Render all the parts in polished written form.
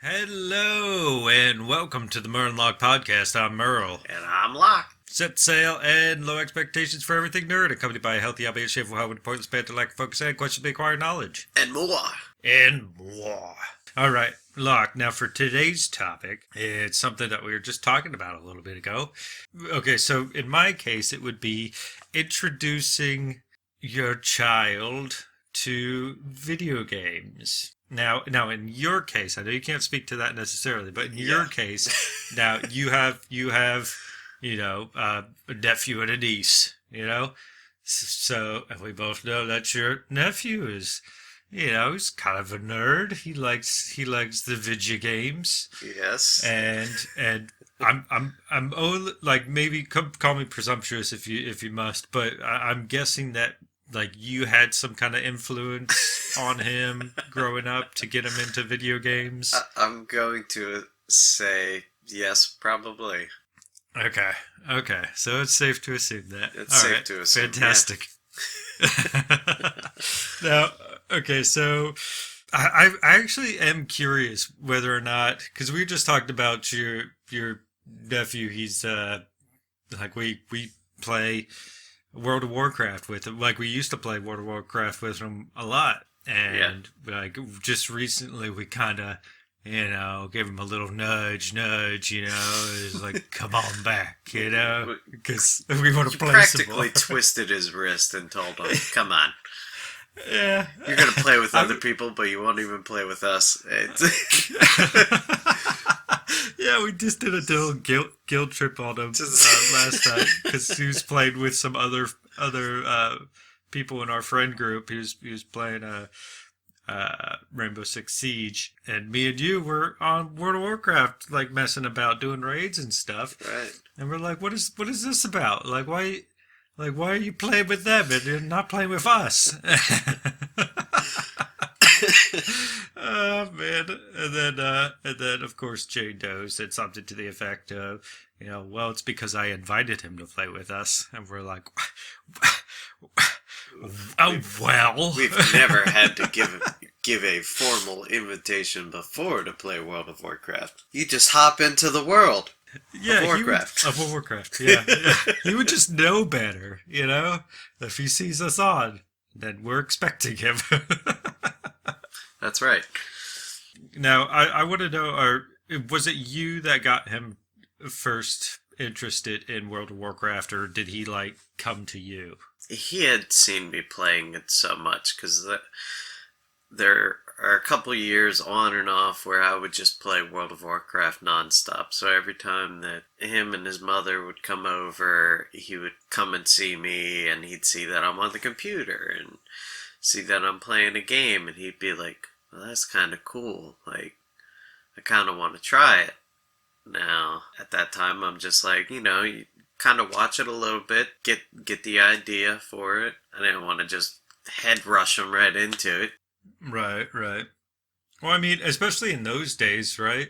Hello and welcome to the Merlin Log Podcast. I'm Merle. And I'm Locke. Set sail and low expectations for everything nerd, accompanied by a healthy, albeit shameful, how would pointless banter, lack of focus, and questionably acquired knowledge. And more. And more. All right, Locke. Now for today's topic, it's something that we were just talking about a little bit ago. Okay, so in my case, it would be introducing your child to video games. Now, in your case, I know you can't speak to that necessarily, but in your case, now you have, a nephew and a niece, So, and we both know that your nephew is, he's kind of a nerd. He likes the video games. Yes. And I'm like maybe call me presumptuous if you must, but I'm guessing that like you had some kind of influence on him growing up to get him into video games. I'm going to say yes, probably. Okay. So it's safe to assume that. It's safe to assume. Fantastic. Yeah. Now, okay, so I actually am curious whether or not, because we just talked about your nephew. He's like we play World of Warcraft with him. Like we used to play World of Warcraft with him a lot, and like just recently we kind of gave him a little nudge, it's like, come on back, because we want to play some more. Practically twisted his wrist and told him, come on. Yeah. You're going to play with other people, but you won't even play with us. Yeah, we just did a little guilt trip on him last time because he was playing with some other people in our friend group. He was playing Rainbow Six Siege, and me and you were on World of Warcraft, like messing about, doing raids and stuff. Right. And we're like, what is this about? Like, why are you playing with them and you're not playing with us? Oh man! And then of course Jane Doe said something to the effect of, well, it's because I invited him to play with us, and we're like, oh well. We've never had to give a formal invitation before to play World of Warcraft. You just hop into the world. Yeah, of Warcraft. Of Warcraft, yeah. He would just know better, if he sees us on, then we're expecting him. That's right. Now, I want to know, was it you that got him first interested in World of Warcraft, or did he, come to you? He had seen me playing it so much, because there are a couple years on and off where I would just play World of Warcraft nonstop. So every time that him and his mother would come over, he would come and see me, and he'd see that I'm on the computer and see that I'm playing a game, and he'd be like, well, that's kind of cool. Like, I kind of want to try it. Now, at that time, I'm just like, you kind of watch it a little bit, get the idea for it. I didn't want to just head rush him right into it. Right. Well, I mean, especially in those days, right?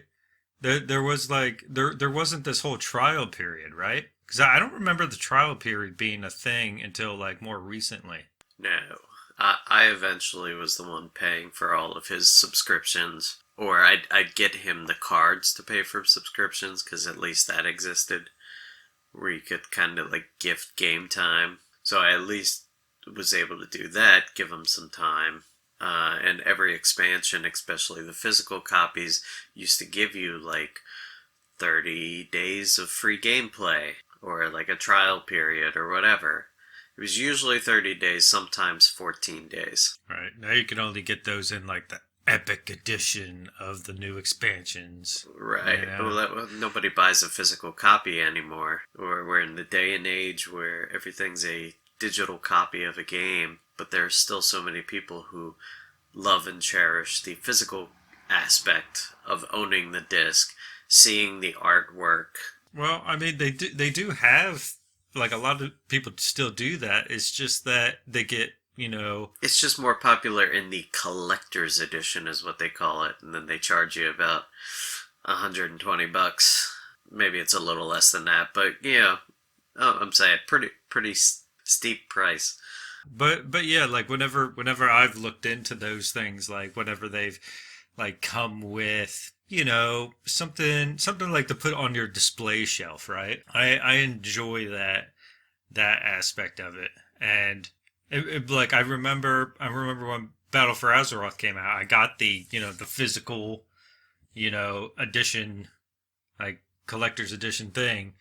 There was there wasn't this whole trial period, right? Because I don't remember the trial period being a thing until more recently. No, I eventually was the one paying for all of his subscriptions, or I'd get him the cards to pay for subscriptions, because at least that existed, where you could kind of gift game time. So I at least was able to do that, give him some time. And every expansion, especially the physical copies, used to give you 30 days of free gameplay, or a trial period or whatever. It was usually 30 days, sometimes 14 days. Right. Now you can only get those in the epic edition of the new expansions. Right. Well, nobody buys a physical copy anymore. Or we're in the day and age where everything's a digital copy of a game, but there are still so many people who love and cherish the physical aspect of owning the disc, seeing the artwork. Well, I mean, they do have, a lot of people still do that. It's just that they get, It's just more popular in the collector's edition is what they call it, and then they charge you about $120. Maybe it's a little less than that, but I'm saying pretty steep price. But yeah, whenever I've looked into those things, whenever they've come with something like to put on your display shelf, right? I enjoy that aspect of it. And like I remember when Battle for Azeroth came out, I got the physical, edition, like collector's edition thing,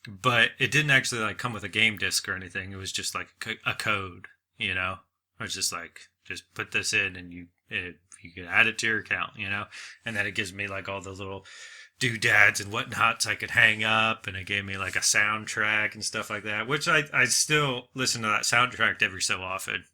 but it didn't actually like come with a game disc or anything. It was just like a code, It was just like, just put this in and you can add it to your account, and then it gives me like all the little doodads and whatnots I could hang up, and it gave me like a soundtrack and stuff like that, which I still listen to that soundtrack every so often,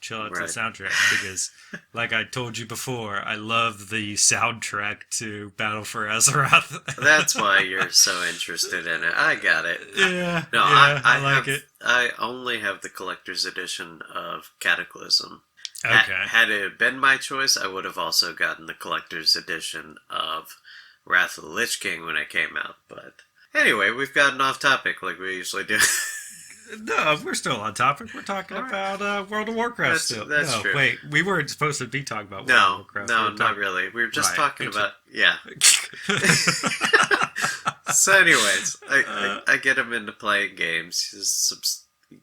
chill out to the Right. soundtrack because, like I told you before, I love the soundtrack to Battle for Azeroth. That's why you're so interested in it. I got it. Yeah, No, yeah, I like it. I only have the collector's edition of Cataclysm. Okay. Had it been my choice, I would have also gotten the collector's edition of Wrath of the Lich King when it came out. But anyway, we've gotten off topic like we usually do. No, we're still on topic. We're talking All right. about World of Warcraft That's- still. that's no, true. wait, we weren't supposed to be talking about World of No, Warcraft. no, We were not talking- really. We were just Right. talking about, yeah. So anyways, I get him into playing games.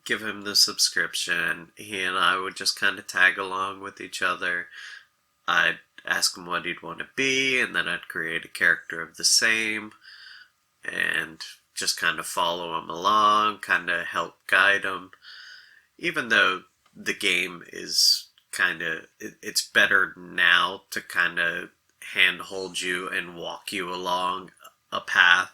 Give him the subscription. He and I would just kind of tag along with each other. I'd ask him what he'd want to be, and then I'd create a character of the same, and just kind of follow him along, kind of help guide him. Even though the game is it's better now to kind of handhold you and walk you along a path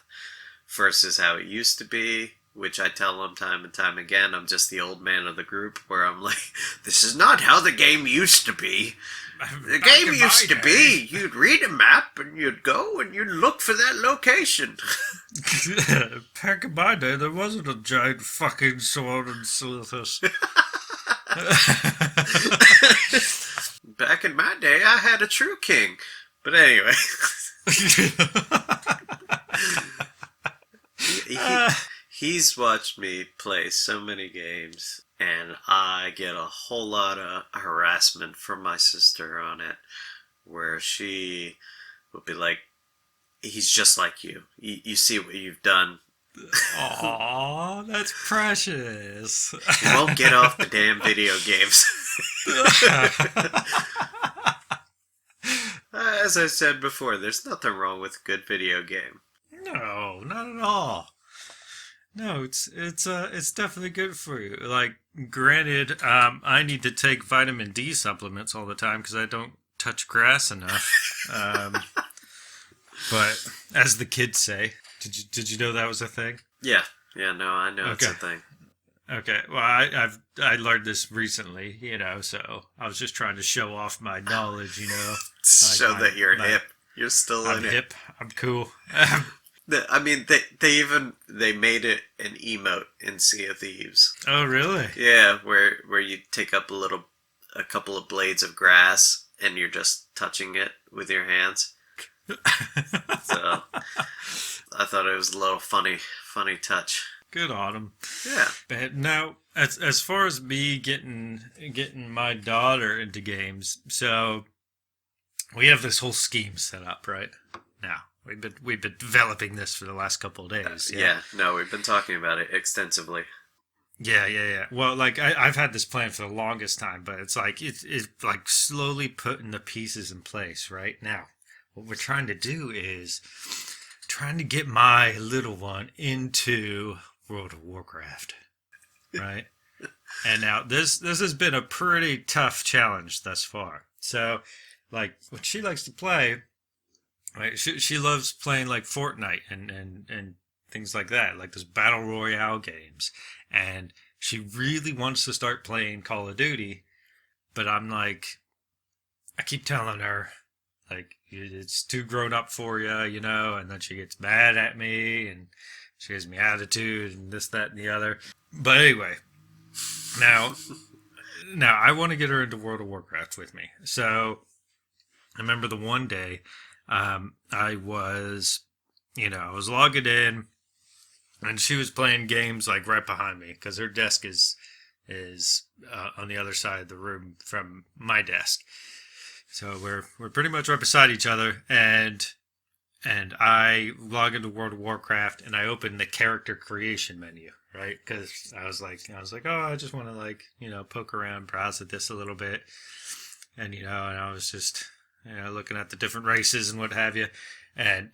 versus how it used to be, which I tell him time and time again. I'm just the old man of the group where I'm like, this is not how the game used to be. The Back game in my used to day. be, you'd read a map and you'd go and you'd look for that location. Back in my day, there wasn't a giant fucking sword and slithers. Back in my day, I had a true king. But anyway, he's watched me play so many games, and I get a whole lot of harassment from my sister on it, where she would be like, he's just like you. You see what you've done. Aw, that's precious. You won't get off the damn video games. As I said before, there's nothing wrong with a good video game. No, not at all. No, it's definitely good for you. Like, granted, I need to take vitamin D supplements all the time because I don't touch grass enough. But as the kids say, did you know that was a thing? Yeah, no, I know it's a Okay. thing. Okay, well, I learned this recently, so I was just trying to show off my knowledge, Show that you're my- hip. You're still I'm in it. hip, I'm cool. I mean, they made it an emote in Sea of Thieves. Oh, really? Yeah, where you take up a couple of blades of grass and you're just touching it with your hands. So I thought it was a little funny touch. Good on 'em. Yeah. But now, as far as me getting my daughter into games, so we have this whole scheme set up right now. We've been developing this for the last couple of days. Yeah, no, we've been talking about it extensively. Yeah. Well, like I've had this plan for the longest time, but it's like it's like slowly putting the pieces in place right now. What we're trying to do is trying to get my little one into World of Warcraft, right? And now this has been a pretty tough challenge thus far. So, like, what she likes to play, right? She loves playing like Fortnite and things like that, like those battle royale games. And she really wants to start playing Call of Duty, but I'm like, I keep telling her, like, it's too grown up for you, and then she gets mad at me and she gives me attitude and this, that, and the other. But anyway, now I want to get her into World of Warcraft with me. So I remember the one day I was logging in and she was playing games like right behind me because her desk is on the other side of the room from my desk. So we're pretty much right beside each other, and I log into World of Warcraft and I open the character creation menu, right? Because I was like, oh, I just want to like, poke around, browse at this a little bit, and and I was just, looking at the different races and what have you, and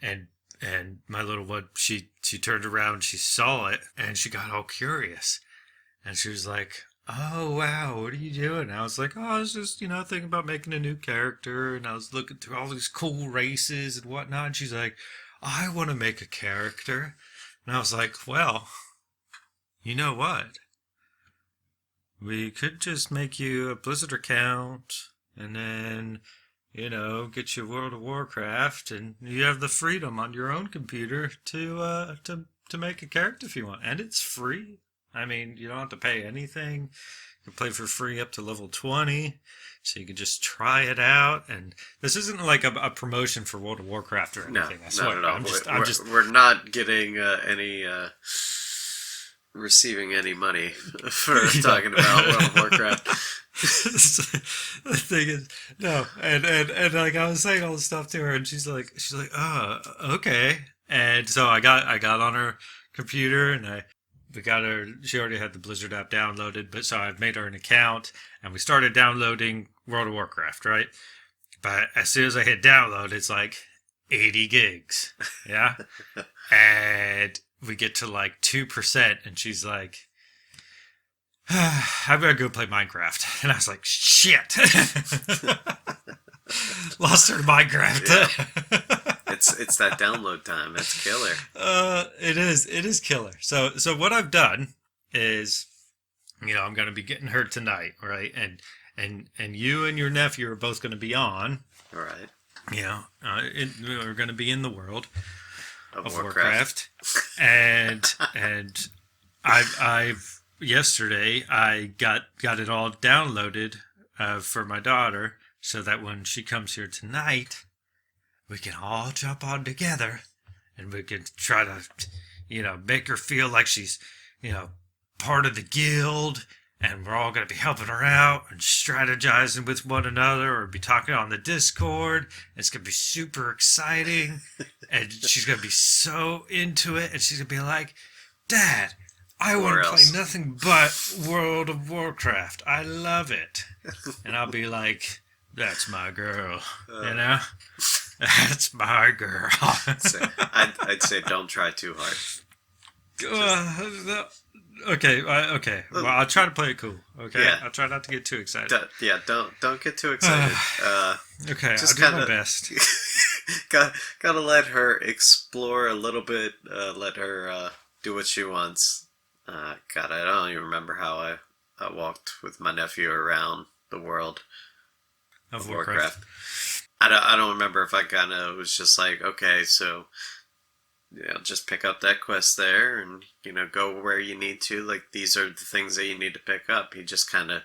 my little one, she turned around, she saw it, and she got all curious, and she was like, oh wow, what are you doing? I was like, oh, I was just, thinking about making a new character, and I was looking through all these cool races and whatnot. And she's like, I want to make a character. And I was like, well, you know what? We could just make you a Blizzard account, and then, get you World of Warcraft, and you have the freedom on your own computer to make a character if you want, and it's free. I mean, you don't have to pay anything. You can play for free up to level 20, so you can just try it out. And this isn't like a promotion for World of Warcraft or anything. No, I swear. not at all. We're not getting any receiving any money for talking about World of Warcraft. The thing is, no, and like I was saying all this stuff to her, and she's like, oh, okay. And so I got on her computer, and we got her. She already had the Blizzard app downloaded, but so I made her an account, and we started downloading World of Warcraft, right? But as soon as I hit download, it's like 80 gigs, yeah, and we get to like 2%, and she's like, I'm gonna go play Minecraft, and I was like, shit, lost her to Minecraft. Yeah. It's that download time. It's killer. It is killer. So what I've done is, I'm gonna be getting her tonight, right? And you and your nephew are both gonna be on. All right. We're gonna be in the world of Warcraft. and I've yesterday I got it all downloaded for my daughter, so that when she comes here tonight, we can all jump on together, and we can try to, make her feel like she's, part of the guild, and we're all going to be helping her out and strategizing with one another, or be talking on the Discord. It's going to be super exciting, and she's going to be so into it, and she's going to be like, Dad, I want to play nothing but World of Warcraft. I love it. And I'll be like, that's my girl, That's my girl. I'd say don't try too hard. Okay. Well, I'll try to play it cool. Okay. Yeah. I'll try not to get too excited. Don't get too excited. Okay. Just I'll do my best. Gotta let her explore a little bit. Let her do what she wants. I don't even remember how I walked with my nephew around the world of Warcraft. I don't remember if I kind of was just like, okay, so just pick up that quest there, and go where you need to. Like, these are the things that you need to pick up. He just kind of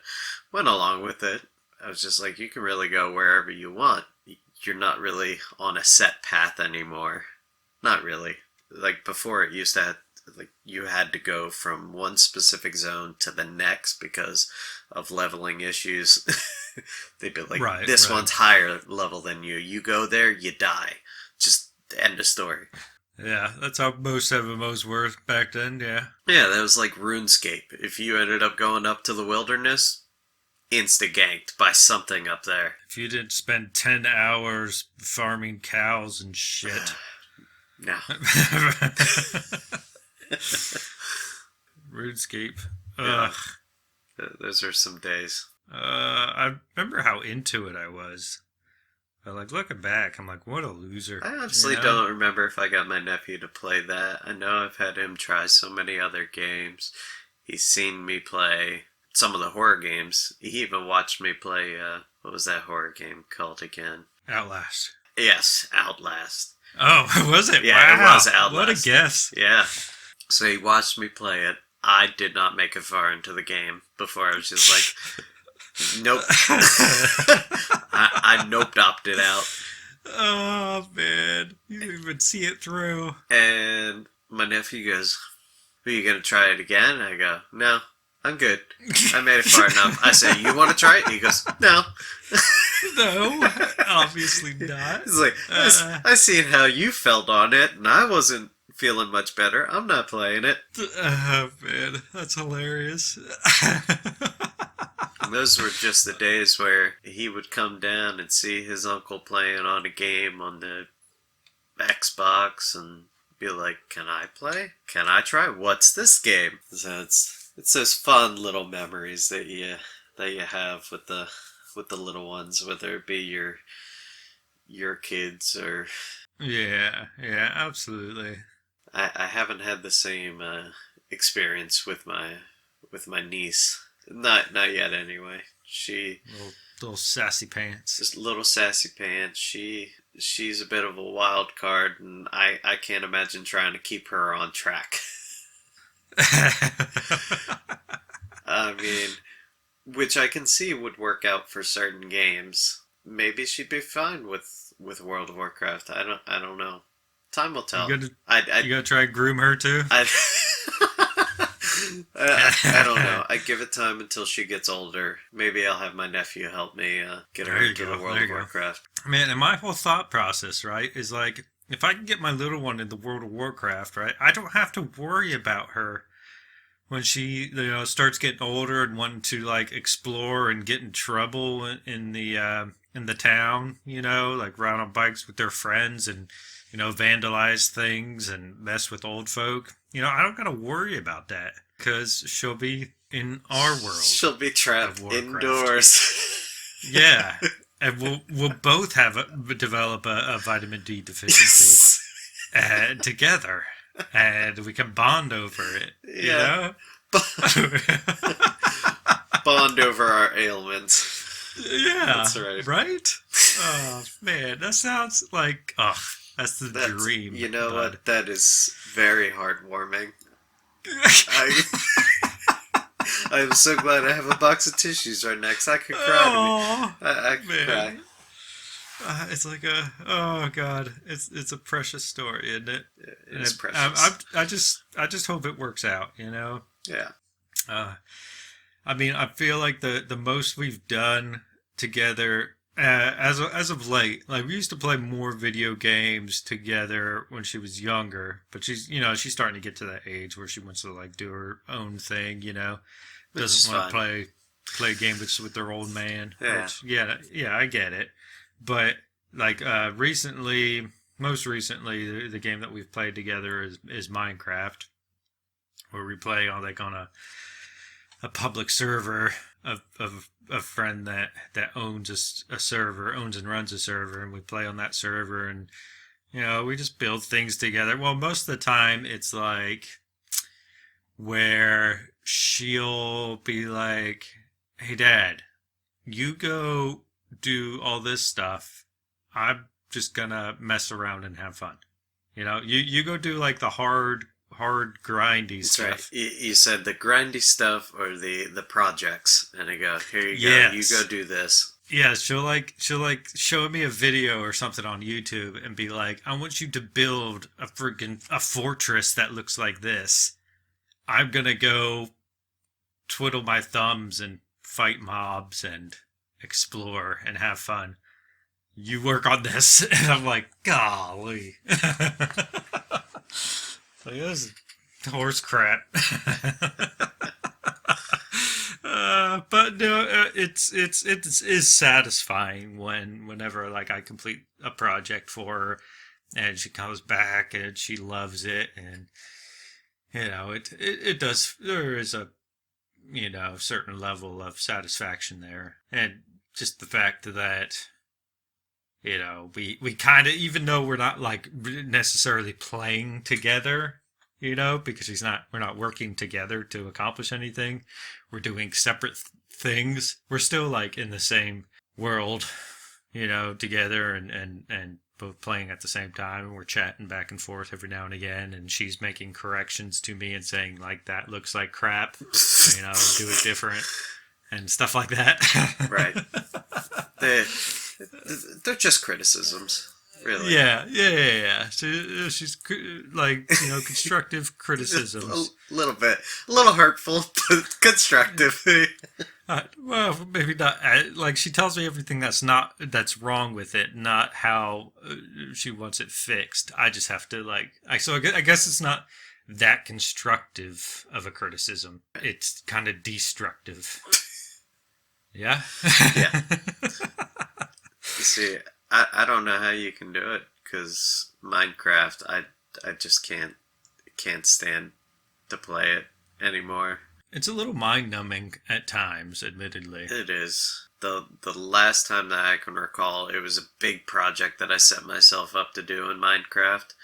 went along with it. I was just like, you can really go wherever you want. You're not really on a set path anymore. Not really. Like before, it used to have, like, you had to go from one specific zone to the next because of leveling issues. They'd be like, this one's higher level than you. You go there, you die. Just end of story. Yeah, that's how most MMOs were back then, yeah. Yeah, that was like RuneScape. If you ended up going up to the wilderness, insta-ganked by something up there. If you didn't spend 10 hours farming cows and shit. No. RuneScape. Yeah. Those are some days. I remember how into it I was. But like looking back, I'm like, what a loser. I honestly don't remember if I got my nephew to play that. I know I've had him try so many other games. He's seen me play some of the horror games. He even watched me play, what was that horror game called again? Outlast. Yes, Outlast. Oh, was it? Yeah, wow. It was Outlast. What a guess. Yeah. So he watched me play it. I did not make it far into the game before I was just like, nope. I nope-opted out. Oh, man. You didn't even see it through. And my nephew goes, are you going to try it again? I go, no. I'm good. I made it far enough. I say, you want to try it? He goes, no. No, obviously not. He's like, I seen how you felt on it, and I wasn't feeling much better. I'm not playing it. Oh, man, that's hilarious. And those were just the days where he would come down and see his uncle playing on a game on the Xbox and be like, can I play? Can I try? What's this game? So it's those fun little memories that you have with the little ones, whether it be your kids or... Yeah, absolutely. I haven't had the same experience with my niece. Not yet anyway. She little sassy pants. just little sassy pants. She's a bit of a wild card, and I can't imagine trying to keep her on track. I mean, which I can see would work out for certain games. Maybe she'd be fine with World of Warcraft. I don't know. Time will tell. You gotta try and groom her too? I don't know. I give it time until she gets older. Maybe I'll have my nephew help me get her into the World of Warcraft. Man, and my whole thought process, right, is like, if I can get my little one in the World of Warcraft, right, I don't have to worry about her when she, starts getting older and wanting to like explore and get in trouble in the town, like ride on bikes with their friends and vandalize things and mess with old folk. I don't gotta worry about that because she'll be in our world. She'll be trapped indoors. Yeah, and we'll both develop a vitamin D deficiency together, and we can bond over it. Yeah. Bond over our ailments. Yeah, that's right. Right? Oh man, that sounds like that's the dream. You know what? That is very heartwarming. I'm so glad I have a box of tissues right next. I could cry. I could cry. It's like oh god, it's a precious story, isn't it? It is precious. I just hope it works out. Yeah. I mean, I feel like the most we've done together as of late, like we used to play more video games together when she was younger, but she's starting to get to that age where she wants to like do her own thing, doesn't want to play a game with their old man. Yeah. Which, yeah, I get it. But like most recently, the game that we've played together is Minecraft, where we play on a public server of a friend that owns a server, owns and runs a server, and we play on that server, and we just build things together. Well, most of the time it's like where she'll be like, "Hey, Dad, you go do all this stuff. I'm just gonna mess around and have fun. You go do like the hard grindy That's stuff." Right. You said the grindy stuff or the projects, and I go, here you go, Yes. you go do this. Yeah, she'll show me a video or something on YouTube and be like, "I want you to build a fortress that looks like this. I'm gonna go twiddle my thumbs and fight mobs and explore and have fun. You work on this." And I'm like, golly. Like, this is horse crap. But no, it's satisfying whenever like I complete a project for her and she comes back and she loves it, and it does. There is a certain level of satisfaction there, and just the fact that we kind of, even though we're not like necessarily playing together, because we're not working together to accomplish anything. We're doing separate things. We're still like in the same world, together and both playing at the same time. And we're chatting back and forth every now and again. And she's making corrections to me and saying like, that looks like crap, do it different and stuff like that. Right. They're just criticisms. really. Yeah. She's like, constructive Just criticisms. a little hurtful, but constructive. Well, maybe not. Like she tells me everything that's wrong with it, not how she wants it fixed. I just have to I guess it's not that constructive of a criticism. It's kind of destructive. Yeah. Yeah. See, I don't know how you can do it because Minecraft, I just can't stand to play it anymore. It's a little mind numbing at times, admittedly. It is. The last time that I can recall, it was a big project that I set myself up to do in Minecraft,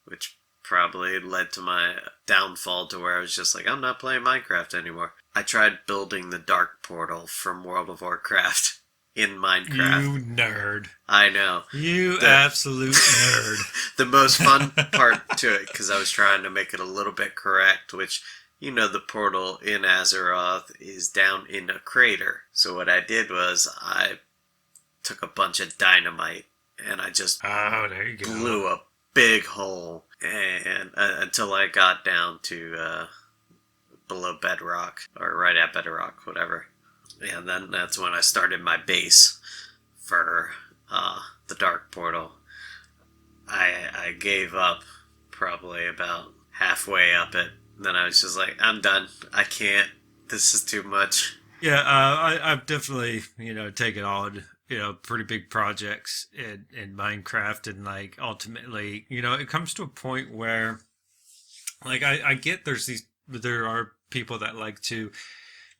which probably led to my downfall to where I was just like, I'm not playing Minecraft anymore. I tried building the dark portal from World of Warcraft in Minecraft. You nerd. I know. You absolute nerd. The most fun part to it, because I was trying to make it a little bit correct, which, the portal in Azeroth is down in a crater. So what I did was I took a bunch of dynamite and I just there you go. blew a big hole and until I got down to below bedrock, or right at bedrock, whatever. And then that's when I started my base for the dark portal. I gave up probably about halfway up it. Then I was just like, I'm done. I can't. This is too much. Yeah, I've definitely, taken on, pretty big projects in Minecraft, and ultimately, it comes to a point where, I get there are people that like to,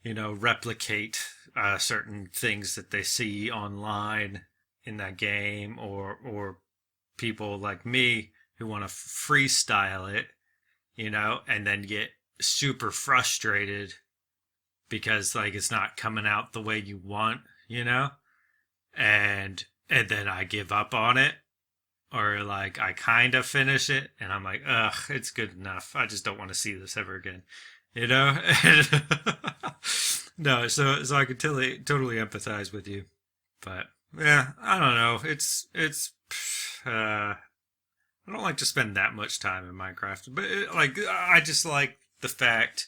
replicate certain things that they see online in that game, or people like me who want to freestyle it, and then get super frustrated because it's not coming out the way you want, and then I give up on it, or I kind of finish it and I'm like, ugh, it's good enough. I just don't want to see this ever again, No, so I could totally empathize with you, but yeah, I don't know. I don't like to spend that much time in Minecraft, but I just like the fact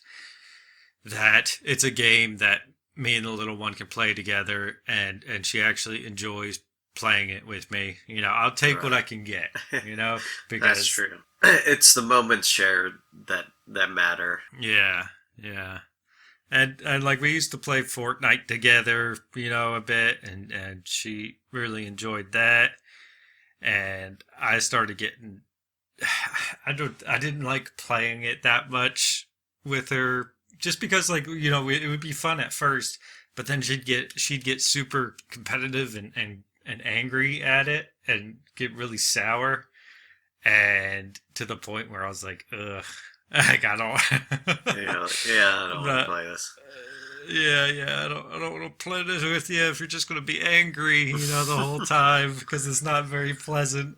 that it's a game that me and the little one can play together, and she actually enjoys playing it with me. I'll take what I can get, because That's true. It's the moments shared that matter. Yeah. And we used to play Fortnite together, a bit, and she really enjoyed that. And I started getting, I didn't like playing it that much with her, just because it would be fun at first, but then she'd get super competitive and angry at it and get really sour, and to the point where I was like, ugh, I don't. Yeah, I don't want to play this. Yeah. I don't want to play this with you if you're just going to be angry, the whole time, because it's not very pleasant,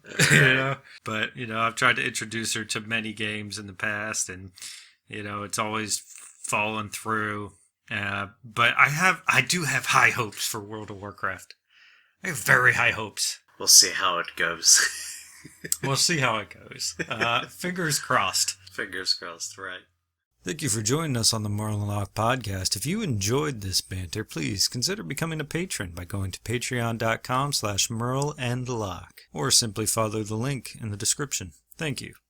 But, I've tried to introduce her to many games in the past, and, it's always fallen through. But I do have high hopes for World of Warcraft. I have very high hopes. We'll see how it goes. We'll see how it goes. Fingers crossed. Fingers crossed, right. Thank you for joining us on the Merle and Locke podcast. If you enjoyed this banter, please consider becoming a patron by going to patreon.com/Merle and Locke, or simply follow the link in the description. Thank you.